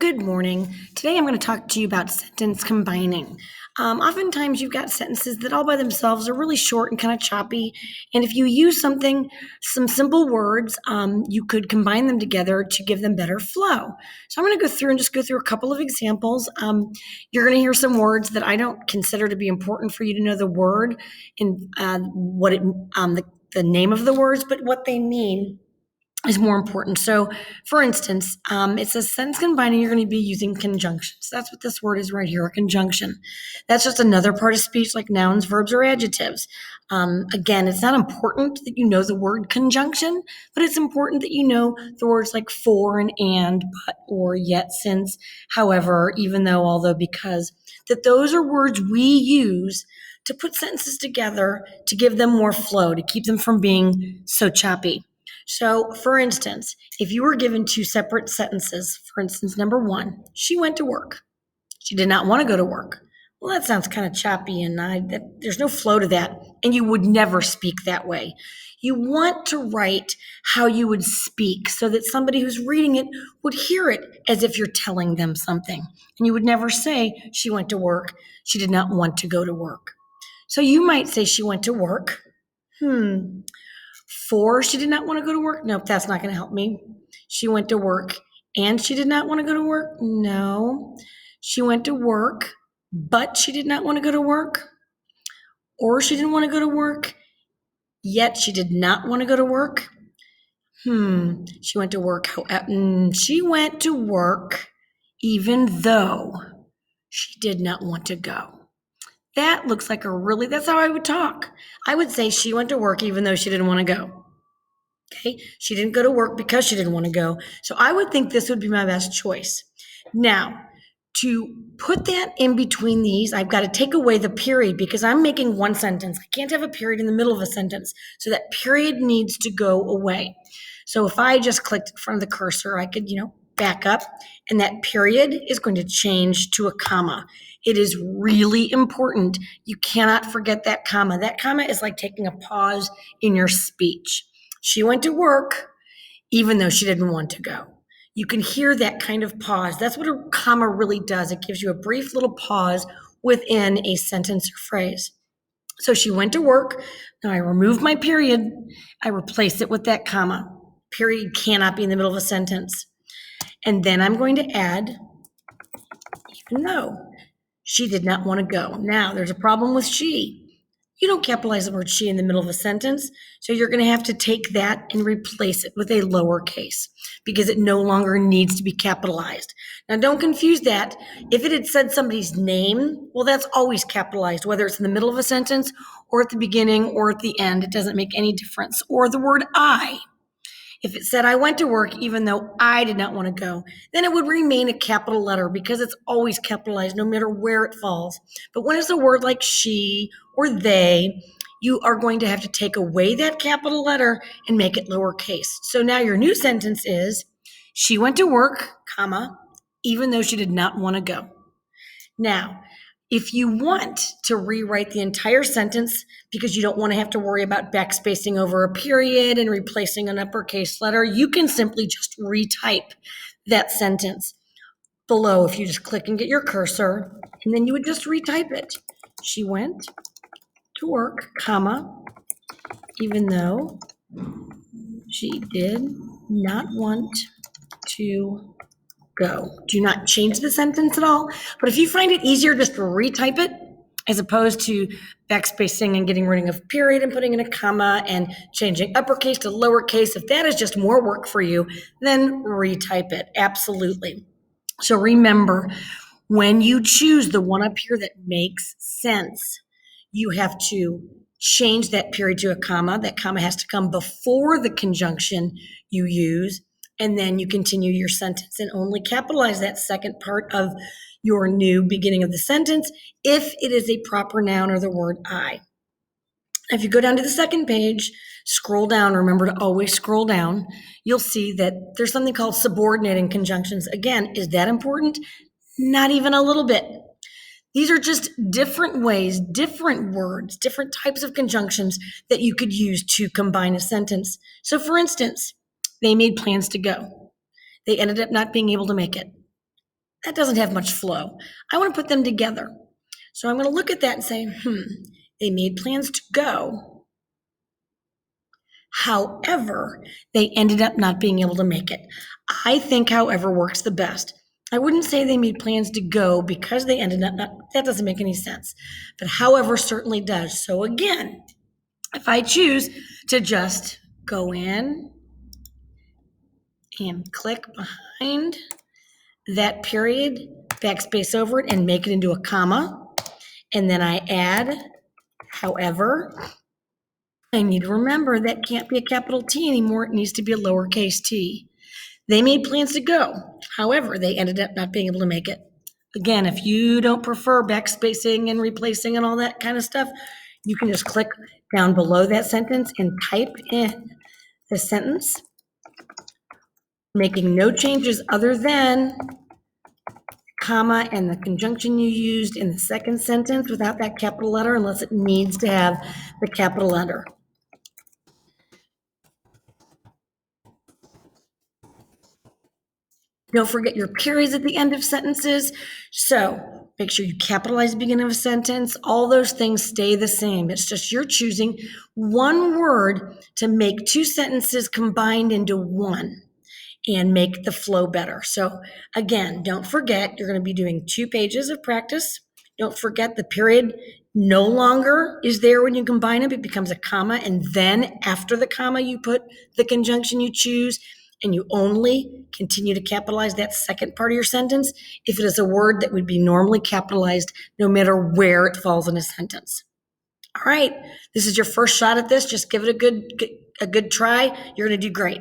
Good morning. Today I'm going to talk to you about sentence combining. Oftentimes you've got sentences that all by themselves are really short and kind of choppy. And if you use some simple words, you could combine them together to give them better flow. So I'm going to go through a couple of examples. You're going to hear some words that I don't consider to be important for you to know the word and the name of the words, but what they mean is more important. So, for instance, it says sentence combining, you're going to be using conjunctions. That's what this word is right here, a conjunction. That's just another part of speech like nouns, verbs, or adjectives. Again, it's not important that you know the word conjunction, but it's important that you know the words like for and, but, or, yet, since, however, even though, although, because, that those are words we use to put sentences together to give them more flow, to keep them from being so choppy. So, for instance, if you were given two separate sentences, for instance, number one, she went to work. She did not want to go to work. Well, that sounds kind of choppy, and there's no flow to that, and you would never speak that way. You want to write how you would speak so that somebody who's reading it would hear it as if you're telling them something. And you would never say, she went to work. She did not want to go to work. So you might say she went to work. For she did not want to go to work? Nope, that's not going to help me. She went to work and she did not want to go to work? No. She went to work, but she did not want to go to work? Or she didn't want to go to work, yet she did not want to go to work? She went to work. She went to work even though she did not want to go. That looks like that's how I would talk. I would say she went to work even though she didn't want to go. Okay, she didn't go to work because she didn't want to go. So I would think this would be my best choice. Now, to put that in between these, I've got to take away the period because I'm making one sentence. I can't have a period in the middle of a sentence. So that period needs to go away. So if I just clicked in front of the cursor, I could, back up, and that period is going to change to a comma. It is really important. You cannot forget that comma. That comma is like taking a pause in your speech. She went to work even though she didn't want to go. You can hear that kind of pause. That's what a comma really does. It gives you a brief little pause within a sentence or phrase. So she went to work. Now I remove my period. I replace it with that comma. Period cannot be in the middle of a sentence. And then I'm going to add, even though she did not want to go. Now, there's a problem with she. You don't capitalize the word she in the middle of a sentence, so you're going to have to take that and replace it with a lowercase because it no longer needs to be capitalized. Now, don't confuse that. If it had said somebody's name, well, that's always capitalized, whether it's in the middle of a sentence or at the beginning or at the end. It doesn't make any difference. Or the word I. If it said I went to work even though I did not want to go, then it would remain a capital letter because it's always capitalized no matter where it falls. But when it's a word like she or they, you are going to have to take away that capital letter and make it lowercase. So now your new sentence is, she went to work, comma, even though she did not want to go. Now, if you want to rewrite the entire sentence because you don't want to have to worry about backspacing over a period and replacing an uppercase letter, you can simply just retype that sentence below. If you just click and get your cursor, and then you would just retype it. She went to work, comma, even though she did not want to go. Do not change the sentence at all. But if you find it easier just to retype it as opposed to backspacing and getting rid of a period and putting in a comma and changing uppercase to lowercase, if that is just more work for you, then retype it. Absolutely. So remember, when you choose the one up here that makes sense, you have to change that period to a comma. That comma has to come before the conjunction you use. And then you continue your sentence and only capitalize that second part of your new beginning of the sentence if it is a proper noun or the word I. If you go down to the second page, scroll down, remember to always scroll down, you'll see that there's something called subordinating conjunctions. Again, is that important? Not even a little bit. These are just different ways, different words, different types of conjunctions that you could use to combine a sentence. So for instance, they made plans to go. They ended up not being able to make it. that doesn't have much flow. I want to put them together. So I'm going to look at that and say, they made plans to go. However, they ended up not being able to make it. I think, however, works the best. I wouldn't say they made plans to go because they ended up not, that doesn't make any sense. But however certainly does. So again, if I choose to just go in and click behind that period, backspace over it, and make it into a comma, and then I add, however, I need to remember that can't be a capital T anymore. It needs to be a lowercase t. They made plans to go. However, they ended up not being able to make it. Again, if you don't prefer backspacing and replacing and all that kind of stuff, you can just click down below that sentence and type in the sentence, making no changes other than comma and the conjunction you used in the second sentence without that capital letter unless it needs to have the capital letter. Don't forget your periods at the end of sentences. So make sure you capitalize the beginning of a sentence. All those things stay the same. It's just you're choosing one word to make two sentences combined into one and make the flow better. So again, don't forget, you're going to be doing 2 pages of practice. Don't forget the period no longer is there when you combine them. It becomes a comma. And then after the comma, you put the conjunction you choose, and you only continue to capitalize that second part of your sentence if it is a word that would be normally capitalized no matter where it falls in a sentence. All right, this is your first shot at this. Just give it a good try. You're going to do great.